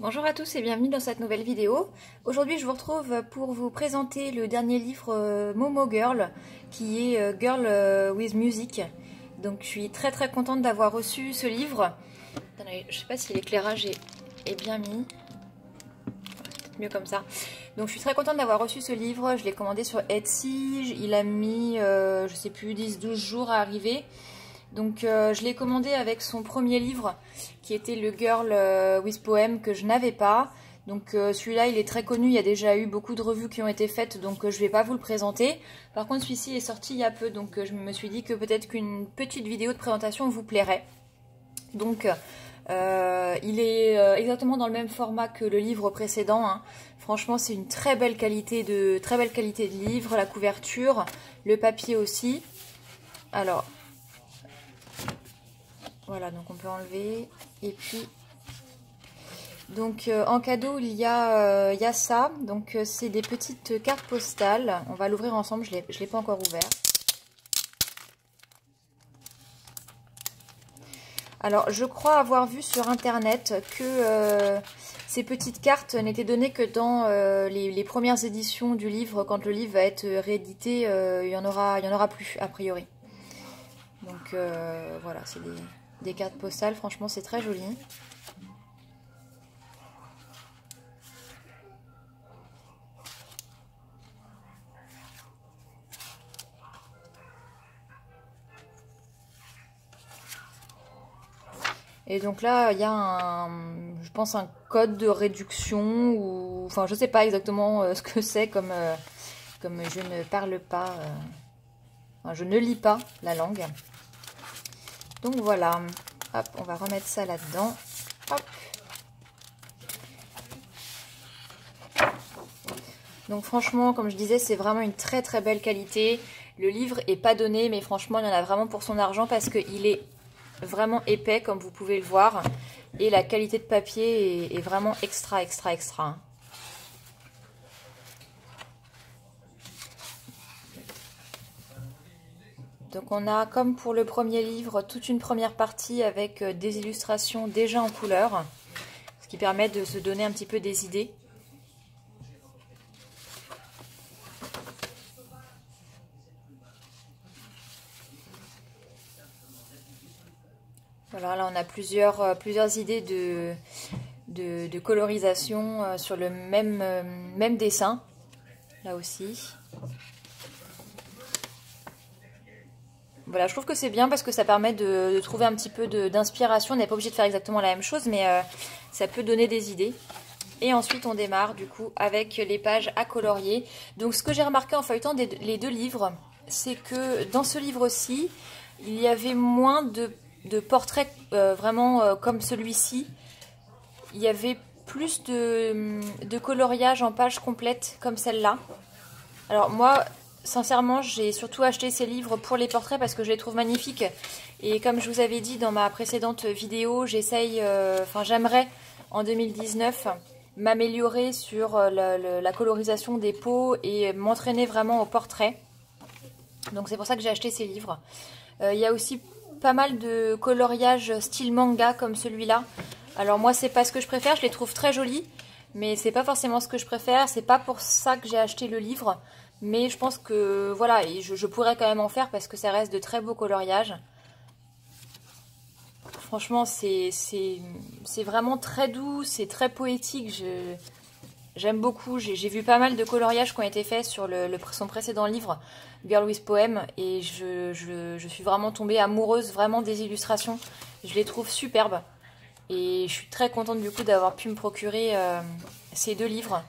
Bonjour à tous et bienvenue dans cette nouvelle vidéo. Aujourd'hui je vous retrouve pour vous présenter le dernier livre Momo Girl qui est Girl with Music. Donc je suis très contente d'avoir reçu ce livre. Attendez, je sais pas si l'éclairage est bien mis. C'est peut-être mieux comme ça. Donc je suis très contente d'avoir reçu ce livre. Je l'ai commandé sur Etsy. Il a mis je sais plus 10-12 jours à arriver. Donc je l'ai commandé avec son premier livre qui était le Girl with Poem que je n'avais pas. Donc celui-là il est très connu, il y a déjà eu beaucoup de revues qui ont été faites, donc je ne vais pas vous le présenter. Par contre celui-ci est sorti il y a peu, donc je me suis dit que peut-être qu'une petite vidéo de présentation vous plairait. Donc il est exactement dans le même format que le livre précédent, hein. Franchement c'est une très belle qualité de livre, la couverture, le papier aussi. Alors voilà, donc on peut enlever. Et puis, donc en cadeau, il y a ça. Donc c'est des petites cartes postales. On va l'ouvrir ensemble, je l'ai pas encore ouvert. Alors, je crois avoir vu sur internet que ces petites cartes n'étaient données que dans les premières éditions du livre. Quand le livre va être réédité, il y en aura plus, a priori. Donc voilà, c'est des cartes postales, franchement c'est très joli. Et donc là, il y a je pense un code de réduction, ou enfin je sais pas exactement ce que c'est, comme je ne parle pas, enfin, je ne lis pas la langue. Donc voilà, hop, on va remettre ça là-dedans. Hop. Donc franchement, comme je disais, c'est vraiment une très belle qualité. Le livre est pas donné, mais franchement, il y en a vraiment pour son argent parce qu'il est vraiment épais, comme vous pouvez le voir. Et la qualité de papier est vraiment extra. Donc on a, comme pour le premier livre, toute une première partie avec des illustrations déjà en couleur, ce qui permet de se donner un petit peu des idées. Voilà, là on a plusieurs idées de colorisation sur le même dessin, là aussi. Voilà, je trouve que c'est bien parce que ça permet de trouver un petit peu d'inspiration. On n'est pas obligé de faire exactement la même chose, mais ça peut donner des idées. Et ensuite, on démarre du coup avec les pages à colorier. Donc, ce que j'ai remarqué en feuilletant les deux livres, c'est que dans ce livre-ci, il y avait moins de portraits vraiment comme celui-ci. Il y avait plus de coloriage en pages complètes comme celle-là. Alors moi, sincèrement, j'ai surtout acheté ces livres pour les portraits parce que je les trouve magnifiques. Et comme je vous avais dit dans ma précédente vidéo, j'aimerais en 2019 m'améliorer sur la colorisation des peaux et m'entraîner vraiment au portrait. Donc c'est pour ça que j'ai acheté ces livres. Il y a aussi pas mal de coloriage style manga comme celui-là. Alors moi c'est pas ce que je préfère, je les trouve très jolis, mais c'est pas forcément ce que je préfère. C'est pas pour ça que j'ai acheté le livre, mais je pense que voilà, et je pourrais quand même en faire parce que ça reste de très beaux coloriages. Franchement c'est vraiment très doux, c'est très poétique. J'aime beaucoup, j'ai vu pas mal de coloriages qui ont été faits sur son précédent livre, Girl with Poem, et je suis vraiment tombée amoureuse vraiment des illustrations. Je les trouve superbes, et je suis très contente du coup d'avoir pu me procurer ces deux livres.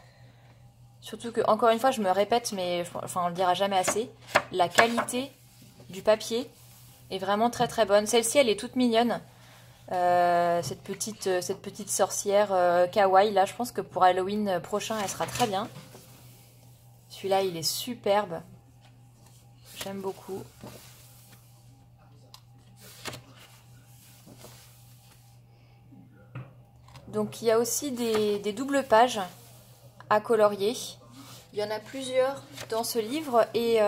Surtout que, encore une fois, je me répète, mais enfin, on le dira jamais assez, la qualité du papier est vraiment très bonne. Celle-ci, elle est toute mignonne. Cette petite sorcière kawaii là, je pense que pour Halloween prochain elle sera très bien. Celui-là il est superbe, j'aime beaucoup. Donc il y a aussi des doubles pages à colorier. Il y en a plusieurs dans ce livre et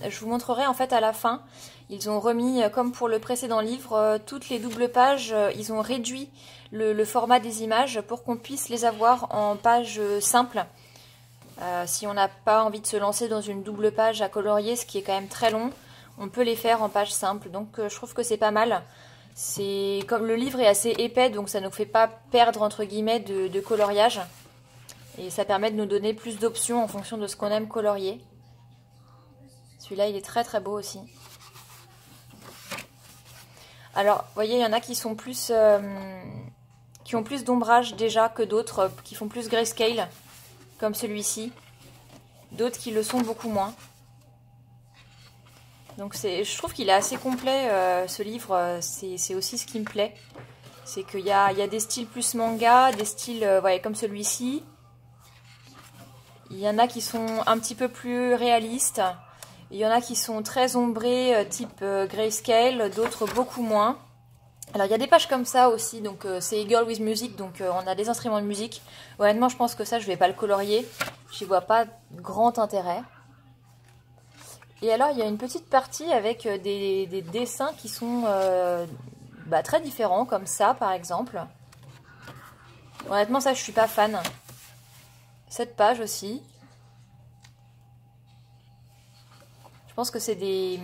je vous montrerai en fait à la fin. Ils ont remis, comme pour le précédent livre, toutes les doubles pages, ils ont réduit le format des images pour qu'on puisse les avoir en page simple. Si on n'a pas envie de se lancer dans une double page à colorier, ce qui est quand même très long, on peut les faire en page simple. Donc je trouve que c'est pas mal. C'est comme le livre est assez épais, donc ça ne nous fait pas perdre entre guillemets de coloriage. Et ça permet de nous donner plus d'options en fonction de ce qu'on aime colorier. Celui-là, il est très très beau aussi. Alors, vous voyez, il y en a qui sont plus, qui ont plus d'ombrage déjà que d'autres, qui font plus grayscale, comme celui-ci. D'autres qui le sont beaucoup moins. Donc je trouve qu'il est assez complet, ce livre, c'est aussi ce qui me plaît. C'est qu'il y a des styles plus manga, des styles ouais, comme celui-ci. Il y en a qui sont un petit peu plus réalistes. Il y en a qui sont très ombrés, type grayscale, d'autres beaucoup moins. Alors il y a des pages comme ça aussi, donc c'est Girl with Music, donc on a des instruments de musique. Honnêtement, je pense que ça, je vais pas le colorier. J'y vois pas grand intérêt. Et alors, il y a une petite partie avec des dessins qui sont très différents, comme ça, par exemple. Honnêtement, ça, je suis pas fan. Cette page aussi. Je pense que c'est des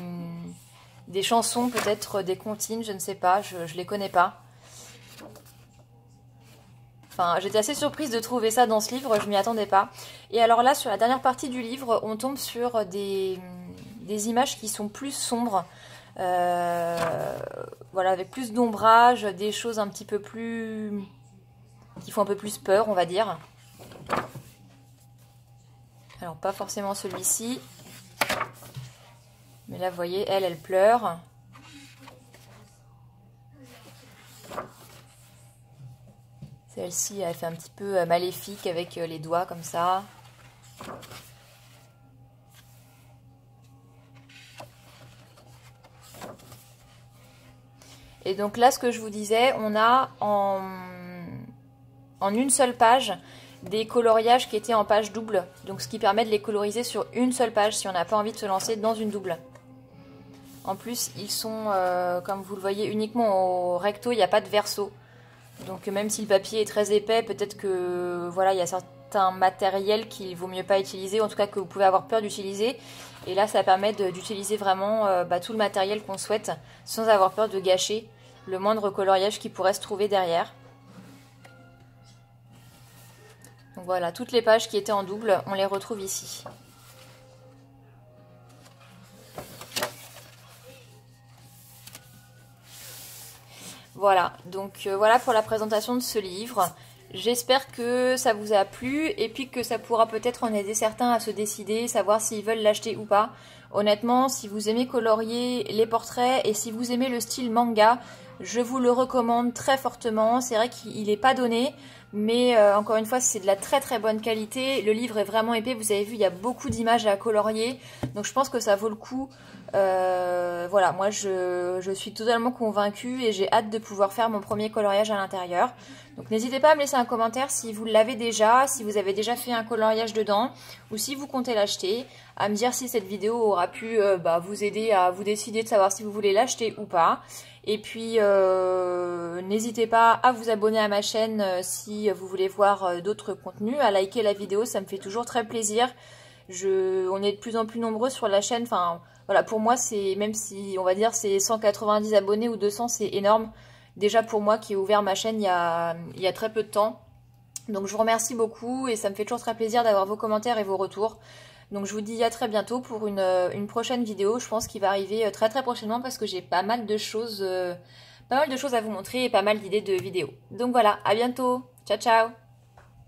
chansons, peut-être des comptines, je ne sais pas, je les connais pas. Enfin, j'étais assez surprise de trouver ça dans ce livre, je m'y attendais pas. Et alors là, sur la dernière partie du livre, on tombe sur des images qui sont plus sombres. Voilà, avec plus d'ombrage, des choses un petit peu plus... qui font un peu plus peur, on va dire. Alors, pas forcément celui-ci. Mais là, vous voyez, elle pleure. Celle-ci, elle fait un petit peu maléfique avec les doigts comme ça. Et donc là, ce que je vous disais, on a en une seule page des coloriages qui étaient en page double. Donc ce qui permet de les coloriser sur une seule page si on n'a pas envie de se lancer dans une double. En plus, ils sont, comme vous le voyez, uniquement au recto, il n'y a pas de verso. Donc même si le papier est très épais, peut-être que voilà, il y a certains matériels qu'il vaut mieux pas utiliser, en tout cas que vous pouvez avoir peur d'utiliser. Et là, ça permet d'utiliser vraiment tout le matériel qu'on souhaite, sans avoir peur de gâcher le moindre coloriage qui pourrait se trouver derrière. Donc voilà, toutes les pages qui étaient en double, on les retrouve ici. Voilà, donc voilà pour la présentation de ce livre. J'espère que ça vous a plu et puis que ça pourra peut-être en aider certains à se décider, savoir s'ils veulent l'acheter ou pas. Honnêtement, si vous aimez colorier les portraits et si vous aimez le style manga, je vous le recommande très fortement. C'est vrai qu'il n'est pas donné, mais encore une fois, c'est de la très très bonne qualité. Le livre est vraiment épais, vous avez vu, il y a beaucoup d'images à colorier, donc je pense que ça vaut le coup. Voilà, moi je suis totalement convaincue et j'ai hâte de pouvoir faire mon premier coloriage à l'intérieur. Donc n'hésitez pas à me laisser un commentaire si vous l'avez déjà, si vous avez déjà fait un coloriage dedans ou si vous comptez l'acheter, à me dire si cette vidéo aura pu vous aider à vous décider de savoir si vous voulez l'acheter ou pas. Et puis n'hésitez pas à vous abonner à ma chaîne si vous voulez voir d'autres contenus, à liker la vidéo, ça me fait toujours très plaisir. On est de plus en plus nombreux sur la chaîne, enfin voilà, pour moi c'est, même si on va dire c'est 190 abonnés ou 200, c'est énorme. Déjà pour moi qui ai ouvert ma chaîne il y a très peu de temps. Donc je vous remercie beaucoup et ça me fait toujours très plaisir d'avoir vos commentaires et vos retours. Donc je vous dis à très bientôt pour une prochaine vidéo. Je pense qu'il va arriver très très prochainement parce que j'ai pas mal de choses à vous montrer et pas mal d'idées de vidéos. Donc voilà, à bientôt. Ciao ciao.